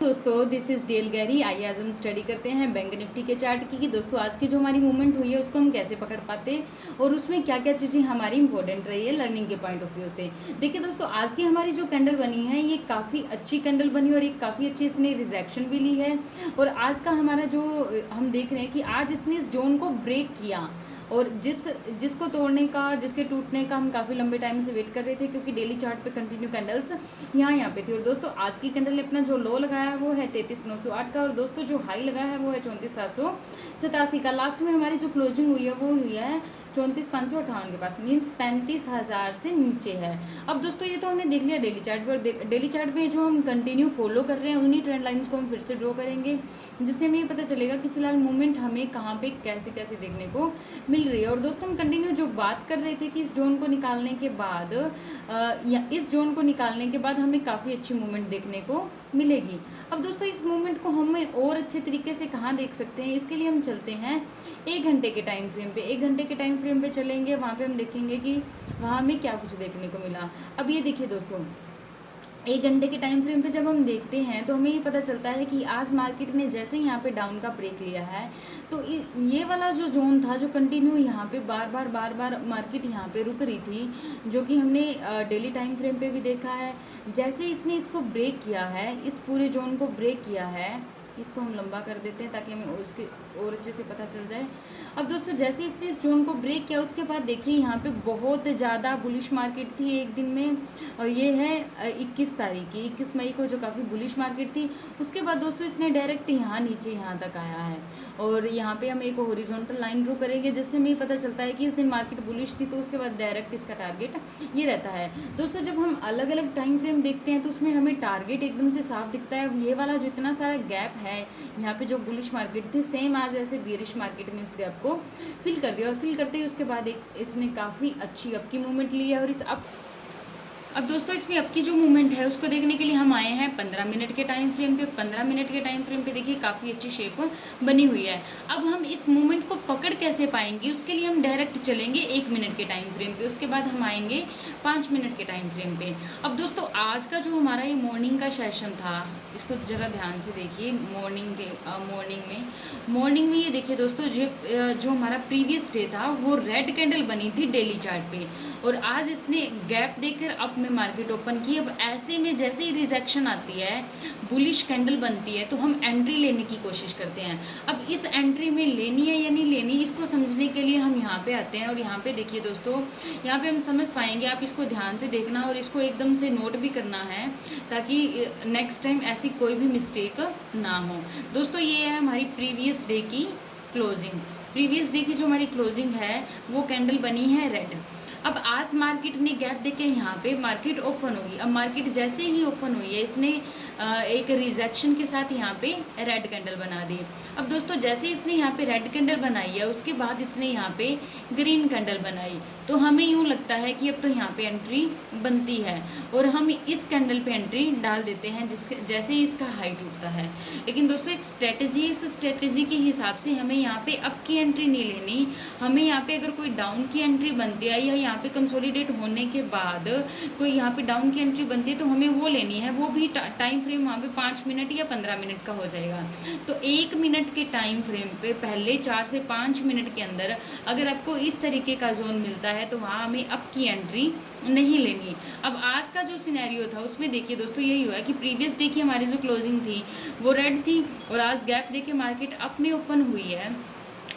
दोस्तों this is del Gary. आइए आज हम स्टडी करते हैं बैंक निफ्टी के चार्ट की कि दोस्तों आज की जो हमारी मूवमेंट हुई है उसको हम कैसे पकड़ पाते हैं और उसमें क्या क्या चीज़ें हमारी इंपॉर्टेंट रही है लर्निंग के पॉइंट ऑफ व्यू से। देखिए दोस्तों, आज की हमारी जो कैंडल बनी है ये काफ़ी अच्छी कैंडल बनी और एक काफ़ी अच्छी इसने रिजेक्शन भी ली है। और आज का हमारा जो हम देख रहे हैं कि आज इसने इस जोन को ब्रेक किया और जिसको तोड़ने का, जिसके टूटने का हम काफ़ी लंबे टाइम से वेट कर रहे थे, क्योंकि डेली चार्ट पे कंटिन्यू कैंडल्स यहाँ पे थी। और दोस्तों आज की कैंडल ने अपना जो लो लगाया है वो है 33,908 का और दोस्तों जो हाई लगाया है वो है 34,787 का। लास्ट में हमारी जो क्लोजिंग हुई है वो हुई है 34,558 के पास, मीन्स 35,000 से नीचे है। अब दोस्तों ये तो हमने देख लिया डेली चार्ट पर, और डेली चार्ट पे जो हम कंटिन्यू फॉलो कर रहे हैं उन्हीं ट्रेंड लाइंस को हम फिर से ड्रॉ करेंगे, जिससे हमें ये पता चलेगा कि फिलहाल मूवमेंट हमें कहाँ पे कैसे कैसे देखने को मिल रही है। और दोस्तों हम कंटिन्यू जो बात कर रहे थे कि इस जोन को निकालने के बाद या इस जोन को निकालने के बाद हमें काफ़ी अच्छी मूवमेंट देखने को मिलेगी। अब दोस्तों इस मूवमेंट को हमें और अच्छे तरीके से कहाँ देख सकते हैं, इसके लिए हम चलते हैं 1 घंटे के टाइम फ्रेम पे। 1 घंटे के टाइम फ्रेम पे चलेंगे, वहाँ पे हम देखेंगे कि वहाँ हमें क्या कुछ देखने को मिला। अब ये देखिए दोस्तों, 1 घंटे के टाइम फ्रेम पे जब हम देखते हैं तो हमें ये पता चलता है कि आज मार्केट ने जैसे ही यहाँ पे डाउन का ब्रेक लिया है तो ये वाला जो जोन था जो कंटिन्यू यहाँ पे बार बार मार्केट यहाँ पे रुक रही थी, जो कि हमने डेली टाइम फ्रेम पे भी देखा है। जैसे इसने इसको ब्रेक किया है, इस पूरे जोन को ब्रेक किया है, इसको हम लंबा कर देते हैं ताकि हमें उसके और अच्छे से पता चल जाए। अब दोस्तों जैसे इसने इस जोन को ब्रेक किया उसके बाद देखिए यहाँ पे बहुत ज़्यादा बुलिश मार्केट थी एक दिन में, और ये है 21 तारीख की, 21 मई को, जो काफ़ी बुलिश मार्केट थी। उसके बाद दोस्तों इसने डायरेक्ट यहाँ नीचे यहाँ तक आया है और यहाँ पे हम एक हॉरिजॉन्टल लाइन ड्रॉ करेंगे, जिससे हमें पता चलता है कि इस दिन मार्केट बुलिश थी, तो उसके बाद डायरेक्ट इसका टारगेट ये रहता है। दोस्तों जब हम अलग अलग टाइम फ्रेम देखते हैं तो उसमें हमें टारगेट एकदम से साफ दिखता है। ये वाला जो इतना सारा गैप है यहाँ पे जो बुलिश मार्केट थी, सेम आज ऐसे बेरिश मार्केट ने उस गैप को फिल कर दिया और फिल करते ही उसके बाद एक इसने काफ़ी अच्छी अप की मूवमेंट ली है। और इस अप अब दोस्तों इसमें अब की जो मूवमेंट है उसको देखने के लिए हम आए हैं 15 मिनट के टाइम फ्रेम पे। 15 मिनट के टाइम फ्रेम पे देखिए काफ़ी अच्छी शेप बनी हुई है। अब हम इस मूवमेंट को पकड़ कैसे पाएंगे, उसके लिए हम डायरेक्ट चलेंगे 1 मिनट के टाइम फ्रेम पे, उसके बाद हम आएंगे 5 मिनट के टाइम फ्रेम पे। अब दोस्तों आज का जो हमारा ये मॉर्निंग का सेशन था, इसको ज़रा ध्यान से देखिए। मॉर्निंग में ये देखिए दोस्तों, जो हमारा प्रीवियस डे था वो रेड कैंडल बनी थी डेली चार्ट पे, और आज इसने गैप देकर अप में मार्केट ओपन की। अब ऐसे में जैसे ही रिजेक्शन आती है, बुलिश कैंडल बनती है, तो हम एंट्री लेने की कोशिश करते हैं। अब इस एंट्री में लेनी है या नहीं लेनी, इसको समझने के लिए हम यहाँ पे आते हैं और यहाँ पे देखिए दोस्तों, यहाँ पे हम समझ पाएंगे। आप इसको ध्यान से देखना और इसको एकदम से नोट भी करना है ताकि नेक्स्ट टाइम ऐसी कोई भी मिस्टेक ना हो। दोस्तों ये है हमारी प्रीवियस डे की क्लोजिंग। प्रीवियस डे की जो हमारी क्लोजिंग है वो कैंडल बनी है रेड। अब आज मार्केट ने गैप देके यहाँ पे मार्केट ओपन होगी। अब मार्केट जैसे ही ओपन हुई है, इसने एक रिजेक्शन के साथ यहाँ पे रेड कैंडल बना दी। अब दोस्तों जैसे इसने यहाँ पे रेड कैंडल बनाई है, उसके बाद इसने यहाँ पे ग्रीन कैंडल बनाई, तो हमें यूँ लगता है कि अब तो यहाँ पे एंट्री बनती है और हम इस कैंडल पे एंट्री डाल देते हैं जैसे ही इसका हाई टूटता है। लेकिन दोस्तों एक स्ट्रेटजी, उस स्ट्रेटजी के हिसाब से हमें यहाँ पे अप की एंट्री नहीं लेनी। हमें यहाँ पे अगर कोई डाउन की एंट्री बनती है या यहाँ पे कंसोलिडेट होने के बाद कोई यहाँ पे डाउन की एंट्री बनती है, तो हमें वो लेनी है। वो भी टाइम फ्रेम वहाँ पे 5 मिनट या 15 मिनट का हो जाएगा। तो 1 मिनट के टाइम फ्रेम पे पहले 4 से 5 मिनट के अंदर अगर आपको इस तरीके का जोन मिलता है तो वहाँ हमें अप की एंट्री नहीं लेनी। अब आज का जो सिनेरियो था उसमें देखिए दोस्तों यही हुआ कि प्रीवियस डे की हमारी जो क्लोजिंग थी वो रेड थी और आज गैप दे के मार्केट अप में ओपन हुई है।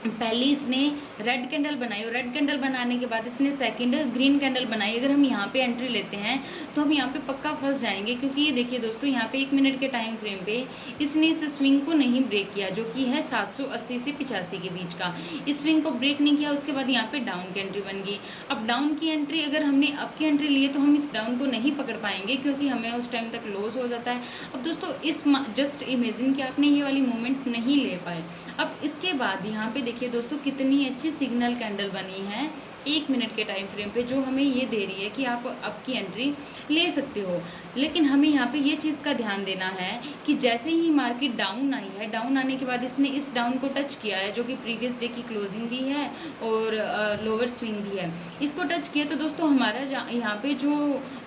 पहले इसने रेड कैंडल बनाई और रेड कैंडल बनाने के बाद इसने सेकंड ग्रीन कैंडल बनाई। अगर हम यहाँ पे एंट्री लेते हैं तो हम यहाँ पे पक्का फंस जाएंगे, क्योंकि ये देखिए दोस्तों यहाँ पे 1 मिनट के टाइम फ्रेम पे इसने इस स्विंग को नहीं ब्रेक किया, जो कि है 780 से 85 के बीच का। इस स्विंग को ब्रेक नहीं किया, उसके बाद यहाँ पे डाउन की एंट्री बन गई। अब डाउन की एंट्री अगर हमने अप की एंट्री ली तो हम इस डाउन को नहीं पकड़ पाएंगे, क्योंकि हमें उस टाइम तक लॉस हो जाता है। अब दोस्तों इस जस्ट इमेजिन कि आपने ये वाली मूवमेंट नहीं ले पाए। अब इसके बाद यहाँ पे देखिए दोस्तों कितनी अच्छी सिग्नल कैंडल बनी है 1 मिनट के टाइम फ्रेम पे, जो हमें ये दे रही है कि आप अप की एंट्री ले सकते हो। लेकिन हमें यहाँ पे ये चीज़ का ध्यान देना है कि जैसे ही मार्केट डाउन आई है, डाउन आने के बाद इसने इस डाउन को टच किया है, जो कि प्रीवियस डे की क्लोजिंग भी है और लोअर स्विंग भी है, इसको टच किया, तो दोस्तों हमारा यहाँ पे जो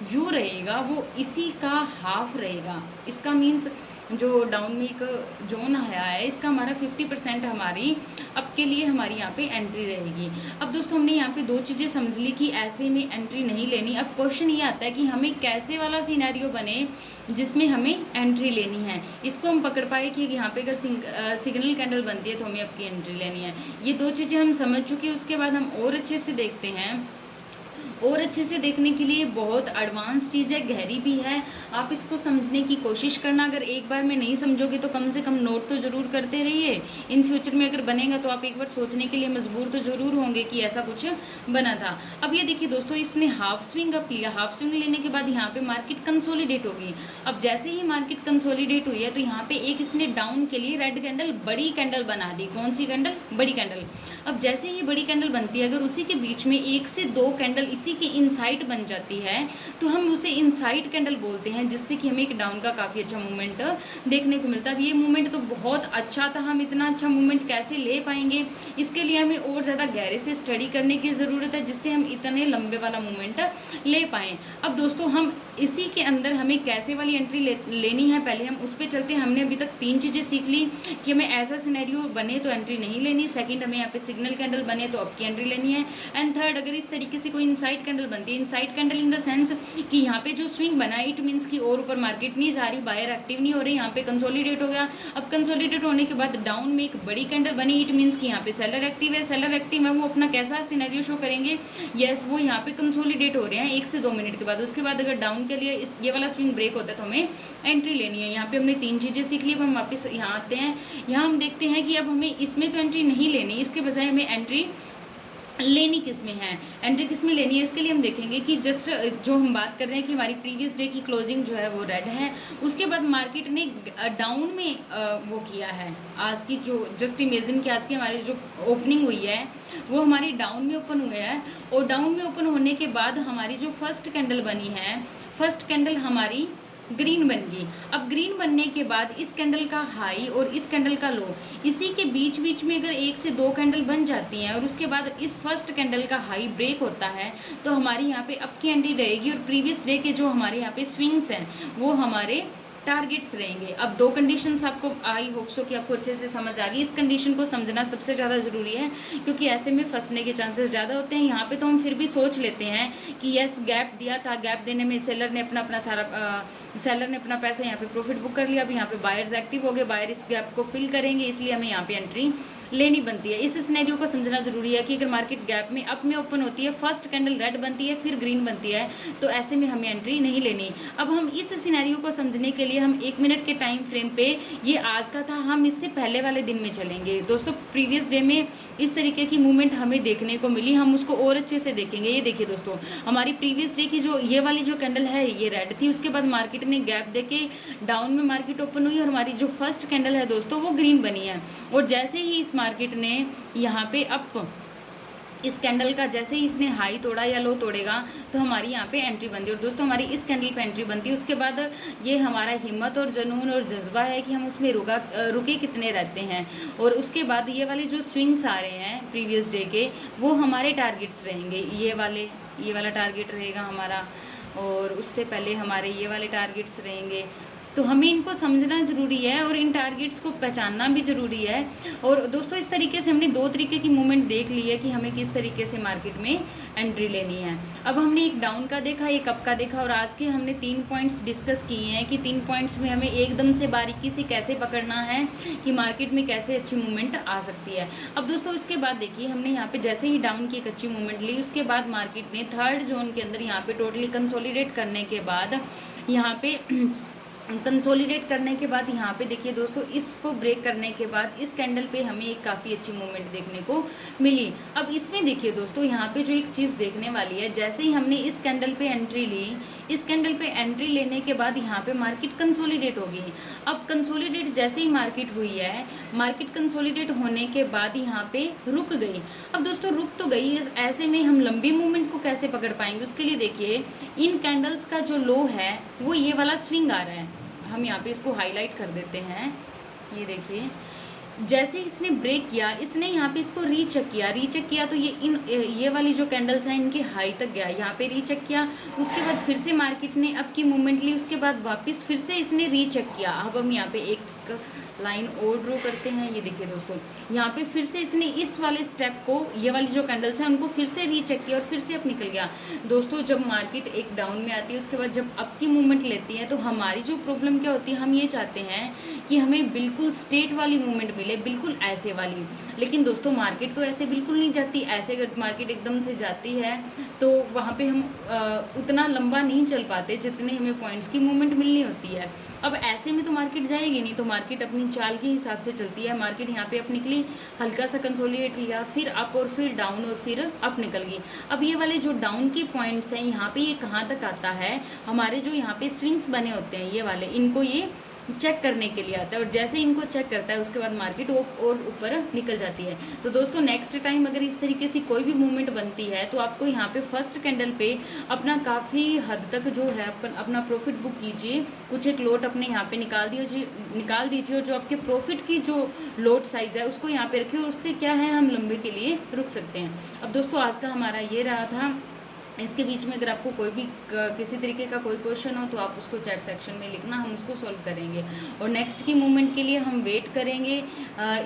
व्यू रहेगा वो इसी का हाफ रहेगा। इसका मीन्स जो डाउन में एक जोन आया है, इसका हमारा 50% हमारी अब के लिए हमारी यहाँ पे एंट्री रहेगी। अब दोस्तों हमने यहाँ पे दो चीज़ें समझ ली कि ऐसे में एंट्री नहीं लेनी। अब क्वेश्चन ये आता है कि हमें कैसे वाला सिनेरियो बने जिसमें हमें एंट्री लेनी है। इसको हम पकड़ पाए कि यहाँ पे अगर सिग्नल कैंडल बनती है तो हमें आपकी एंट्री लेनी है। ये दो चीज़ें हम समझ चुके हैं। उसके बाद हम और अच्छे से देखते हैं, और अच्छे से देखने के लिए बहुत एडवांस चीज़ है, गहरी भी है। आप इसको समझने की कोशिश करना। अगर एक बार में नहीं समझोगे तो कम से कम नोट तो ज़रूर करते रहिए। इन फ्यूचर में अगर बनेगा तो आप एक बार सोचने के लिए मजबूर तो ज़रूर होंगे कि ऐसा कुछ बना था। अब ये देखिए दोस्तों, इसने हाफ स्विंग अप लिया। हाफ स्विंग लेने के बाद यहाँ पे मार्केट कंसोलिडेट होगी। अब जैसे ही मार्केट कंसोलिडेट हुई है तो यहाँ पे एक इसने डाउन के लिए रेड कैंडल, बड़ी कैंडल बना दी। कौन सी कैंडल? बड़ी कैंडल। अब जैसे ही बड़ी कैंडल बनती है, अगर उसी के बीच में एक से दो कैंडल इसी की इनसाइड बन जाती है तो हम उसे इनसाइड कैंडल बोलते हैं, जिससे कि हमें एक डाउन का काफ़ी अच्छा मूवमेंट देखने को मिलता है। अब ये मूवमेंट तो बहुत अच्छा था, हम इतना अच्छा मूवमेंट कैसे ले पाएंगे, इसके लिए हमें और ज़्यादा गहरे से स्टडी करने की ज़रूरत है, जिससे हम इतने लंबे वाला मूवमेंट ले पाएँ। अब दोस्तों हम इसी के अंदर हमें कैसे वाली एंट्री लेनी है, पहले हम उस पर चलते हैं। हमने अभी तक तीन चीज़ें सीख ली कि हमें ऐसा सिनेरियो बने तो एंट्री नहीं लेनी। सेकंड, हमें यहाँ पे सिग्नल कैंडल बने तो आपकी एंट्री लेनी है। एंड थर्ड, अगर इस तरीके से कोई इनसाइड कैंडल बनती है, inside candle in the sense कि यहाँ पे जो स्विंग बना है, इट मीन्स की और ऊपर मार्केट नहीं जा रही, बायर एक्टिव नहीं हो रही, यहाँ पे कंसोलिडेट हो गया। अब कंसोलिडेट होने के बाद डाउन में एक बड़ी कैंडल बनी, इट मीन्स की यहाँ पे सेलर एक्टिव है। सेलर एक्टिव है, वो अपना कैसा सिनेरियो शो करेंगे? यस, वो यहाँ पे कंसोलिडेट हो रहे हैं 1 से 2 मिनट के बाद। उसके बाद अगर डाउन के लिए ये वाला स्विंग ब्रेक होता है तो हमें एंट्री लेनी है। यहाँ पे हमने तीन चीज़ें सीख ली। अब हम वापस यहाँ आते हैं। यहाँ हम देखते हैं कि अब हमें इसमें तो एंट्री नहीं लेनी, इसके बजाय हमें एंट्री लेनी किस में है, एंट्री किस में लेनी है। इसके लिए हम देखेंगे कि जस्ट जो हम बात कर रहे हैं कि हमारी प्रीवियस डे की क्लोजिंग जो है वो रेड है। उसके बाद मार्केट ने डाउन में वो किया है। आज की जो जस्ट इमेजिन कि आज की हमारी जो ओपनिंग हुई है वो हमारी डाउन में ओपन हुई है, और डाउन में ओपन होने के बाद हमारी जो फर्स्ट कैंडल बनी है, फर्स्ट कैंडल हमारी ग्रीन बन गई। अब ग्रीन बनने के बाद इस कैंडल का हाई और इस कैंडल का लो, इसी के बीच बीच में अगर 1 से 2 कैंडल बन जाती हैं और उसके बाद इस फर्स्ट कैंडल का हाई ब्रेक होता है तो हमारी यहाँ पे अप की एंट्री रहेगी। और प्रीवियस डे के जो हमारे यहाँ पे स्विंग्स हैं वो हमारे टारगेट्स रहेंगे। अब दो कंडीशंस आपको, आई होप सो कि आपको अच्छे से समझ आ गई। इस कंडीशन को समझना सबसे ज़्यादा ज़रूरी है, क्योंकि ऐसे में फंसने के चांसेस ज़्यादा होते हैं। यहाँ पे तो हम फिर भी सोच लेते हैं कि यस गैप दिया था, गैप देने में सेलर ने अपना पैसा यहाँ पे प्रॉफिट बुक कर लिया। अब यहाँ पे बायर्स एक्टिव हो गए, बायर इस गैप को फिल करेंगे, इसलिए हमें यहाँ पे एंट्री लेनी बनती है। इस सिनेरियो को समझना जरूरी है कि अगर मार्केट गैप में अप में ओपन होती है, फर्स्ट कैंडल रेड बनती है फिर ग्रीन बनती है, तो ऐसे में हमें एंट्री नहीं लेनी। अब हम इस सिनेरियो को समझने के लिए हम 1 मिनट के टाइम फ्रेम पे, ये आज का था, हम इससे पहले वाले दिन में चलेंगे। दोस्तों प्रीवियस डे में इस तरीके की मूवमेंट हमें देखने को मिली, हम उसको और अच्छे से देखेंगे। ये देखिए दोस्तों, हमारी प्रीवियस डे की जो ये वाली जो कैंडल है ये रेड थी, उसके बाद मार्केट ने गैप देके डाउन में मार्केट ओपन हुई और हमारी जो फर्स्ट कैंडल है दोस्तों वो ग्रीन बनी है। और जैसे ही इस मार्केट ने यहाँ पे अप इस कैंडल का जैसे ही इसने हाई तोड़ा या लो तोड़ेगा तो हमारी यहाँ पे एंट्री बनती है। और दोस्तों हमारी इस कैंडल पे एंट्री बनती है। उसके बाद ये हमारा हिम्मत और जुनून और जज्बा है कि हम उसमें रुके कितने रहते हैं। और उसके बाद ये वाले जो स्विंग्स आ रहे हैं प्रीवियस डे के, वो हमारे टारगेट्स रहेंगे। ये वाला टारगेट रहेगा हमारा, और उससे पहले हमारे ये वाले टारगेट्स रहेंगे। तो हमें इनको समझना ज़रूरी है और इन टारगेट्स को पहचानना भी ज़रूरी है। और दोस्तों इस तरीके से हमने 2 तरीके की मूवमेंट देख ली है कि हमें किस तरीके से मार्केट में एंट्री लेनी है। अब हमने एक डाउन का देखा, एक अप का देखा, और आज के हमने 3 पॉइंट्स डिस्कस किए हैं कि 3 पॉइंट्स में हमें एकदम से बारीकी से कैसे पकड़ना है कि मार्केट में कैसे अच्छी मूवमेंट आ सकती है। अब दोस्तों इसके बाद देखिए, हमने यहाँ पे जैसे ही डाउन की एक अच्छी मूवमेंट ली, उसके बाद मार्केट ने थर्ड जोन के अंदर यहाँ पे टोटली कंसोलिडेट करने के बाद यहाँ पे कंसोलिडेट करने के बाद यहाँ पे देखिए दोस्तों, इसको ब्रेक करने के बाद इस कैंडल पे हमें एक काफ़ी अच्छी मूवमेंट देखने को मिली। अब इसमें देखिए दोस्तों, यहाँ पे जो एक चीज़ देखने वाली है, जैसे ही हमने इस कैंडल पे एंट्री ली, इस कैंडल पे एंट्री लेने के बाद यहाँ पे मार्केट कंसोलिडेट होगी। अब कंसोलिडेट जैसे ही मार्केट हुई है, मार्केट कंसोलिडेट होने के बाद यहाँ पे रुक गई। अब दोस्तों रुक तो गई, ऐसे में हम लंबी मूवमेंट को कैसे पकड़ पाएंगे? उसके लिए देखिए, इन कैंडल्स का जो लो है वो ये वाला स्विंग आ रहा है। हम यहाँ पे इसको हाईलाइट कर देते हैं। ये देखिए, जैसे इसने ब्रेक किया, इसने यहाँ पे इसको रीचेक किया तो ये वाली जो कैंडल्स हैं इनके हाई तक गया, यहाँ पे रीचेक किया, उसके बाद फिर से मार्केट ने अप की मूवमेंट ली, उसके बाद वापस फिर से इसने रीचेक किया। अब हम यहाँ पे एक लाइन और ड्रॉ करते हैं। ये देखिए दोस्तों, यहाँ पे फिर से इसने इस वाले स्टेप को, ये वाली जो कैंडल्स हैं उनको फिर से रीचेक किया और फिर से अप निकल गया। दोस्तों जब मार्केट एक डाउन में आती है, उसके बाद जब अप की मूवमेंट लेती है, तो हमारी जो प्रॉब्लम क्या होती है, हम ये चाहते हैं कि हमें बिल्कुल स्ट्रेट वाली मूवमेंट मिले, बिल्कुल ऐसे वाली। लेकिन दोस्तों मार्केट तो ऐसे बिल्कुल नहीं जाती। ऐसे अगर मार्केट एकदम से जाती है तो वहाँ पे हम उतना लंबा नहीं चल पाते जितने हमें पॉइंट्स की मूवमेंट मिलनी होती है। अब ऐसे में तो मार्केट जाएगी नहीं, तो मार्केट अपनी चाल के हिसाब से चलती है। मार्केट यहाँ पे अप निकली, हल्का सा कंसोलिडेट लिया, फिर अप और फिर डाउन और फिर अप निकल गई। अब ये वाले जो डाउन की पॉइंट्स हैं यहाँ पे, ये कहाँ तक आता है, हमारे जो यहाँ पे स्विंग्स बने होते हैं ये वाले, इनको ये चेक करने के लिए आता है। और जैसे इनको चेक करता है उसके बाद मार्केट और ऊपर निकल जाती है। तो दोस्तों नेक्स्ट टाइम अगर इस तरीके से कोई भी मूवमेंट बनती है, तो आपको यहाँ पे फर्स्ट कैंडल पे अपना काफ़ी हद तक जो है अपना प्रॉफिट बुक कीजिए। कुछ एक लोट अपने यहाँ पे निकाल दीजिए और जो आपके प्रॉफिट की जो लोट साइज है उसको यहाँ पे रखिए, और उससे क्या है, हम लंबे के लिए रुक सकते हैं। अब दोस्तों आज का हमारा ये रहा था। इसके बीच में अगर आपको कोई भी किसी तरीके का कोई क्वेश्चन हो तो आप उसको चैट सेक्शन में लिखना, हम उसको सॉल्व करेंगे। और नेक्स्ट की मूवमेंट के लिए हम वेट करेंगे।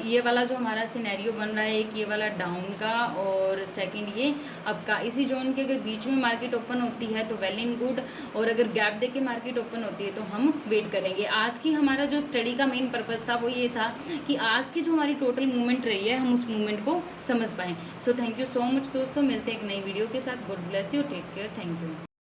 ये वाला जो हमारा सिनेरियो बन रहा है, एक ये वाला डाउन का और सेकंड ये अप का, इसी जोन के अगर बीच में मार्केट ओपन होती है तो वेल इन गुड, और अगर गैप दे के मार्केट ओपन होती है तो हम वेट करेंगे। आज की हमारा जो स्टडी का मेन पर्पज़ था वो ये था कि आज की जो हमारी टोटल मूवमेंट रही है हम उस मूवमेंट को समझ पाएँ। So thank you so much दोस्तों, मिलते हैं एक नई वीडियो के साथ। God bless you, take care, thank you.